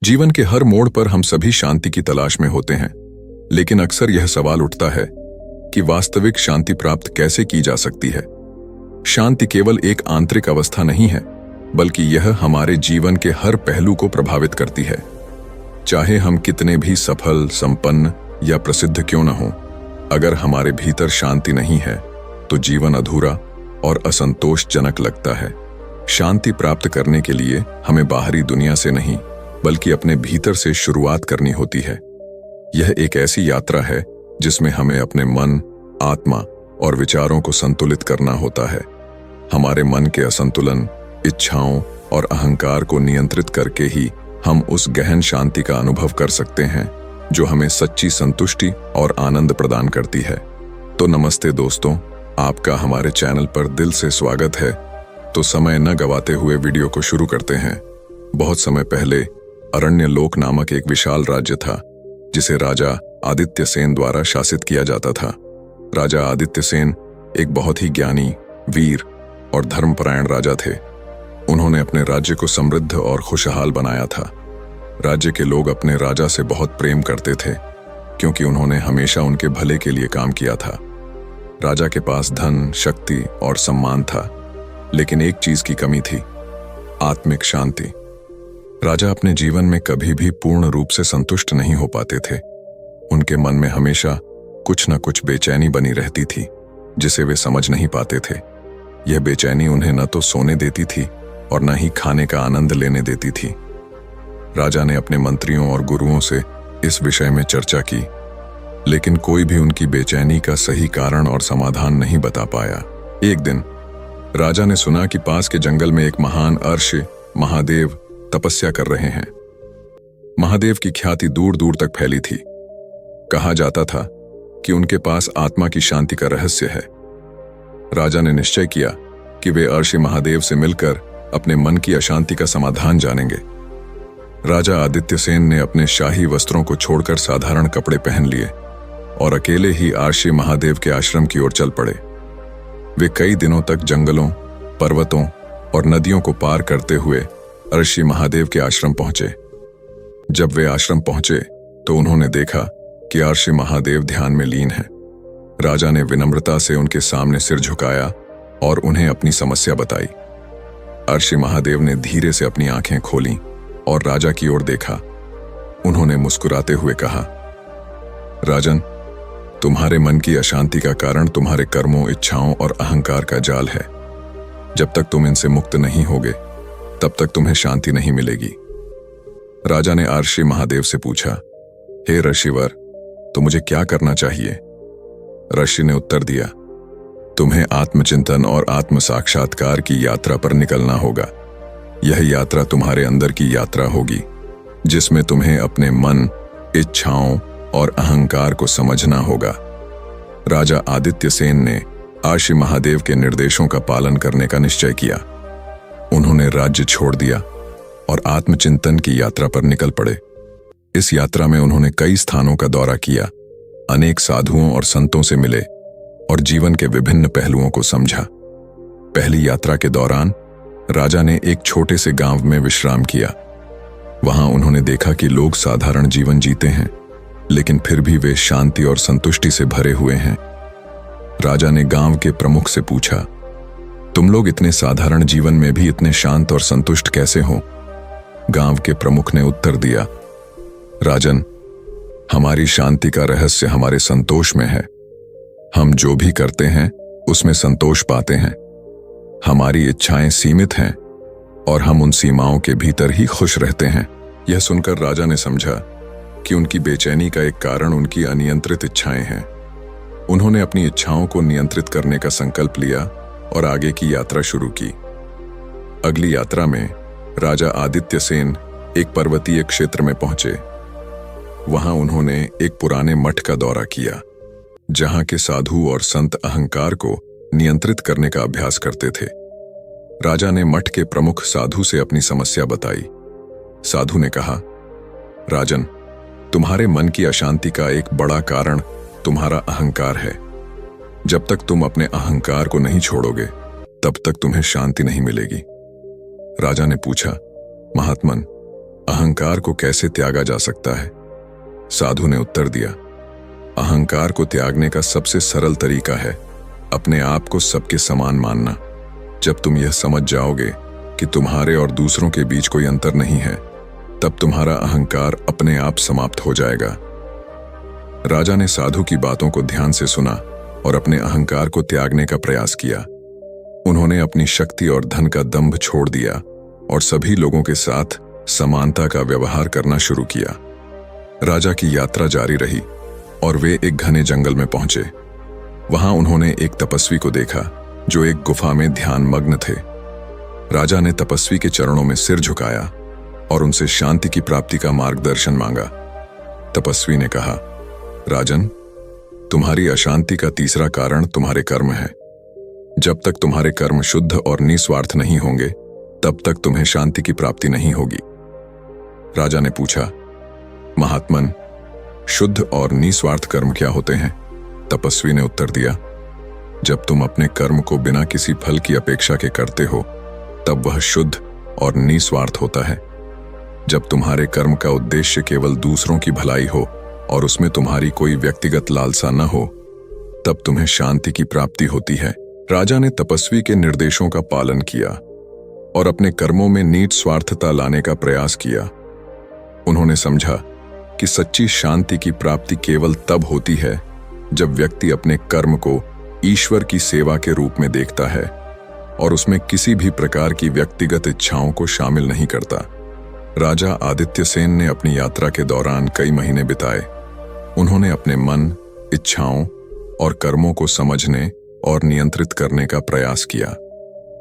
जीवन के हर मोड़ पर हम सभी शांति की तलाश में होते हैं, लेकिन अक्सर यह सवाल उठता है कि वास्तविक शांति प्राप्त कैसे की जा सकती है। शांति केवल एक आंतरिक अवस्था नहीं है, बल्कि यह हमारे जीवन के हर पहलू को प्रभावित करती है। चाहे हम कितने भी सफल, संपन्न या प्रसिद्ध क्यों न हों, अगर हमारे भीतर शांति नहीं है तो जीवन अधूरा और असंतोषजनक लगता है। शांति प्राप्त करने के लिए हमें बाहरी दुनिया से नहीं, बल्कि अपने भीतर से शुरुआत करनी होती है। यह एक ऐसी यात्रा है जिसमें हमें अपने मन, आत्मा और विचारों को संतुलित करना होता है। हमारे मन के असंतुलन, इच्छाओं और अहंकार को नियंत्रित करके ही हम उस गहन शांति का अनुभव कर सकते हैं जो हमें सच्ची संतुष्टि और आनंद प्रदान करती है। तो नमस्ते दोस्तों, आपका हमारे चैनल पर दिल से स्वागत है। तो समय न गवाते हुए वीडियो को शुरू करते हैं। बहुत समय पहले अरण्य लोक नामक एक विशाल राज्य था, जिसे राजा आदित्य सेन द्वारा शासित किया जाता था। राजा आदित्य सेन एक बहुत ही ज्ञानी, वीर और धर्मपरायण राजा थे। उन्होंने अपने राज्य को समृद्ध और खुशहाल बनाया था। राज्य के लोग अपने राजा से बहुत प्रेम करते थे, क्योंकि उन्होंने हमेशा उनके भले के लिए काम किया था। राजा के पास धन, शक्ति और सम्मान था, लेकिन एक चीज की कमी थी, आत्मिक शांति। राजा अपने जीवन में कभी भी पूर्ण रूप से संतुष्ट नहीं हो पाते थे। उनके मन में हमेशा कुछ न कुछ बेचैनी बनी रहती थी, जिसे वे समझ नहीं पाते थे। यह बेचैनी उन्हें न तो सोने देती थी और न ही खाने का आनंद लेने देती थी। राजा ने अपने मंत्रियों और गुरुओं से इस विषय में चर्चा की, लेकिन कोई भी उनकी बेचैनी का सही कारण और समाधान नहीं बता पाया। एक दिन राजा ने सुना कि पास के जंगल में एक महान अर्षि महादेव तपस्या कर रहे हैं। महादेव की ख्याति दूर दूर तक फैली थी। कहा जाता था कि उनके पास आत्मा की शांति का रहस्य है। राजा ने निश्चय किया कि वे अर्षि महादेव से मिलकर अपने मन की अशांति का समाधान जानेंगे। राजा आदित्य सेन ने अपने शाही वस्त्रों को छोड़कर साधारण कपड़े पहन लिए और अकेले ही अर्षि महादेव के आश्रम की ओर चल पड़े। वे कई दिनों तक जंगलों, पर्वतों और नदियों को पार करते हुए अर्षि महादेव के आश्रम पहुंचे। जब वे आश्रम पहुंचे तो उन्होंने देखा कि अर्षि महादेव ध्यान में लीन हैं। राजा ने विनम्रता से उनके सामने सिर झुकाया और उन्हें अपनी समस्या बताई। अर्षि महादेव ने धीरे से अपनी आंखें खोलीं और राजा की ओर देखा। उन्होंने मुस्कुराते हुए कहा, राजन, तुम्हारे मन की अशांति का कारण तुम्हारे कर्मों, इच्छाओं और अहंकार का जाल है। जब तक तुम इनसे मुक्त नहीं होगे, तब तक तुम्हें शांति नहीं मिलेगी। राजा ने अर्षि महादेव से पूछा, हे ऋषिवर, तो मुझे क्या करना चाहिए? ऋषि ने उत्तर दिया, तुम्हें आत्मचिंतन और आत्म साक्षात्कार की यात्रा पर निकलना होगा। यह यात्रा तुम्हारे अंदर की यात्रा होगी, जिसमें तुम्हें अपने मन, इच्छाओं और अहंकार को समझना होगा। राजा आदित्य सेन ने अर्षि महादेव के निर्देशों का पालन करने का निश्चय किया। उन्होंने राज्य छोड़ दिया और आत्मचिंतन की यात्रा पर निकल पड़े। इस यात्रा में उन्होंने कई स्थानों का दौरा किया, अनेक साधुओं और संतों से मिले और जीवन के विभिन्न पहलुओं को समझा। पहली यात्रा के दौरान राजा ने एक छोटे से गांव में विश्राम किया। वहां उन्होंने देखा कि लोग साधारण जीवन जीते हैं, लेकिन फिर भी वे शांति और संतुष्टि से भरे हुए हैं। राजा ने गांव के प्रमुख से पूछा, तुम लोग इतने साधारण जीवन में भी इतने शांत और संतुष्ट कैसे हो? गांव के प्रमुख ने उत्तर दिया, राजन, हमारी शांति का रहस्य हमारे संतोष में है। हम जो भी करते हैं उसमें संतोष पाते हैं। हमारी इच्छाएं सीमित हैं और हम उन सीमाओं के भीतर ही खुश रहते हैं। यह सुनकर राजा ने समझा कि उनकी बेचैनी का एक कारण उनकी अनियंत्रित इच्छाएं हैं। उन्होंने अपनी इच्छाओं को नियंत्रित करने का संकल्प लिया और आगे की यात्रा शुरू की। अगली यात्रा में राजा आदित्य सेन एक पर्वतीय क्षेत्र में पहुंचे। वहां उन्होंने एक पुराने मठ का दौरा किया, जहां के साधु और संत अहंकार को नियंत्रित करने का अभ्यास करते थे। राजा ने मठ के प्रमुख साधु से अपनी समस्या बताई। साधु ने कहा, राजन, तुम्हारे मन की अशांति का एक बड़ा कारण तुम्हारा अहंकार है। जब तक तुम अपने अहंकार को नहीं छोड़ोगे, तब तक तुम्हें शांति नहीं मिलेगी। राजा ने पूछा, महात्मन, अहंकार को कैसे त्यागा जा सकता है? साधु ने उत्तर दिया, अहंकार को त्यागने का सबसे सरल तरीका है अपने आप को सबके समान मानना। जब तुम यह समझ जाओगे कि तुम्हारे और दूसरों के बीच कोई अंतर नहीं है, तब तुम्हारा अहंकार अपने आप समाप्त हो जाएगा। राजा ने साधु की बातों को ध्यान से सुना और अपने अहंकार को त्यागने का प्रयास किया। उन्होंने अपनी शक्ति और धन का दंभ छोड़ दिया और सभी लोगों के साथ समानता का व्यवहार करना शुरू किया। राजा की यात्रा जारी रही और वे एक घने जंगल में पहुंचे। वहां उन्होंने एक तपस्वी को देखा जो एक गुफा में ध्यान मग्न थे। राजा ने तपस्वी के चरणों में सिर झुकाया और उनसे शांति की प्राप्ति का मार्गदर्शन मांगा। तपस्वी ने कहा, राजन, तुम्हारी अशांति का तीसरा कारण तुम्हारे कर्म है। जब तक तुम्हारे कर्म शुद्ध और निस्वार्थ नहीं होंगे, तब तक तुम्हें शांति की प्राप्ति नहीं होगी। राजा ने पूछा, महात्मन, शुद्ध और निस्वार्थ कर्म क्या होते हैं? तपस्वी ने उत्तर दिया, जब तुम अपने कर्म को बिना किसी फल की अपेक्षा के करते हो, तब वह शुद्ध और निस्वार्थ होता है। जब तुम्हारे कर्म का उद्देश्य केवल दूसरों की भलाई हो और उसमें तुम्हारी कोई व्यक्तिगत लालसा न हो, तब तुम्हें शांति की प्राप्ति होती है। राजा ने तपस्वी के निर्देशों का पालन किया और अपने कर्मों में निस्वार्थता लाने का प्रयास किया। उन्होंने समझा कि सच्ची शांति की प्राप्ति केवल तब होती है जब व्यक्ति अपने कर्म को ईश्वर की सेवा के रूप में देखता है और उसमें किसी भी प्रकार की व्यक्तिगत इच्छाओं को शामिल नहीं करता। राजा आदित्य सेन ने अपनी यात्रा के दौरान कई महीने बिताए। उन्होंने अपने मन, इच्छाओं और कर्मों को समझने और नियंत्रित करने का प्रयास किया।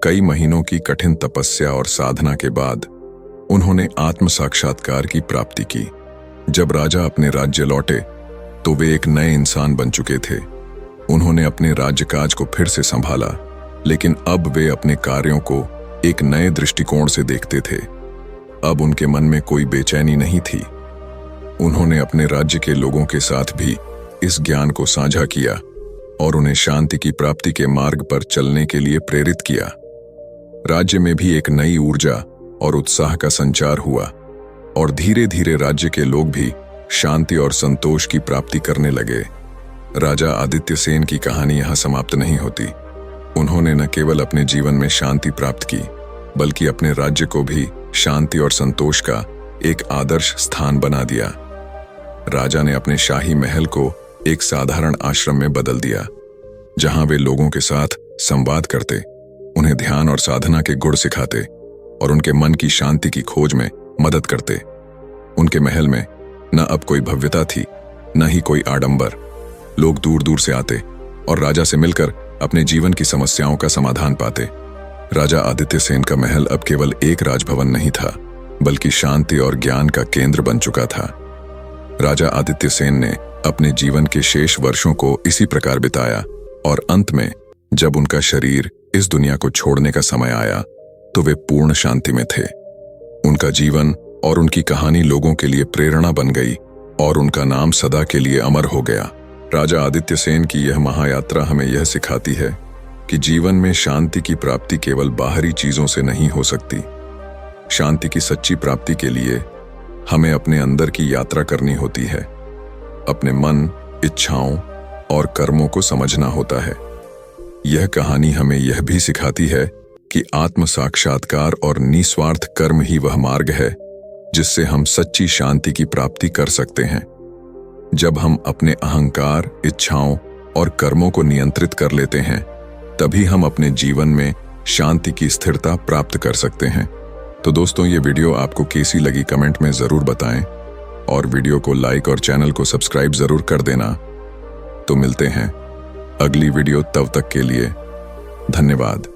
कई महीनों की कठिन तपस्या और साधना के बाद उन्होंने आत्म साक्षात्कार की प्राप्ति की। जब राजा अपने राज्य लौटे तो वे एक नए इंसान बन चुके थे। उन्होंने अपने राज्यकाज को फिर से संभाला, लेकिन अब वे अपने कार्यों को एक नए दृष्टिकोण से देखते थे। अब उनके मन में कोई बेचैनी नहीं थी। उन्होंने अपने राज्य के लोगों के साथ भी इस ज्ञान को साझा किया और उन्हें शांति की प्राप्ति के मार्ग पर चलने के लिए प्रेरित किया। राज्य में भी एक नई ऊर्जा और उत्साह का संचार हुआ और धीरे धीरे राज्य के लोग भी शांति और संतोष की प्राप्ति करने लगे। राजा आदित्य सेन की कहानी यहाँ समाप्त नहीं होती। उन्होंने न केवल अपने जीवन में शांति प्राप्त की, बल्कि अपने राज्य को भी शांति और संतोष का एक आदर्श स्थान बना दिया। राजा ने अपने शाही महल को एक साधारण आश्रम में बदल दिया, जहां वे लोगों के साथ संवाद करते, उन्हें ध्यान और साधना के गुण सिखाते और उनके मन की शांति की खोज में मदद करते। उनके महल में न अब कोई भव्यता थी, न ही कोई आडंबर। लोग दूर दूर से आते और राजा से मिलकर अपने जीवन की समस्याओं का समाधान पाते। राजा आदित्य सेन का महल अब केवल एक राजभवन नहीं था, बल्कि शांति और ज्ञान का केंद्र बन चुका था। राजा आदित्य सेन ने अपने जीवन के शेष वर्षों को इसी प्रकार बिताया और अंत में जब उनका शरीर इस दुनिया को छोड़ने का समय आया, तो वे पूर्ण शांति में थे। उनका जीवन और उनकी कहानी लोगों के लिए प्रेरणा बन गई और उनका नाम सदा के लिए अमर हो गया। राजा आदित्य सेन की यह महायात्रा हमें यह सिखाती है कि जीवन में शांति की प्राप्ति केवल बाहरी चीजों से नहीं हो सकती। शांति की सच्ची प्राप्ति के लिए हमें अपने अंदर की यात्रा करनी होती है। अपने मन, इच्छाओं और कर्मों को समझना होता है। यह कहानी हमें यह भी सिखाती है कि आत्म साक्षात्कार और निस्वार्थ कर्म ही वह मार्ग है जिससे हम सच्ची शांति की प्राप्ति कर सकते हैं। जब हम अपने अहंकार, इच्छाओं और कर्मों को नियंत्रित कर लेते हैं, तभी हम अपने जीवन में शांति की स्थिरता प्राप्त कर सकते हैं। तो दोस्तों, ये वीडियो आपको कैसी लगी कमेंट में जरूर बताएं और वीडियो को लाइक और चैनल को सब्सक्राइब जरूर कर देना। तो मिलते हैं अगली वीडियो, तब तक के लिए धन्यवाद।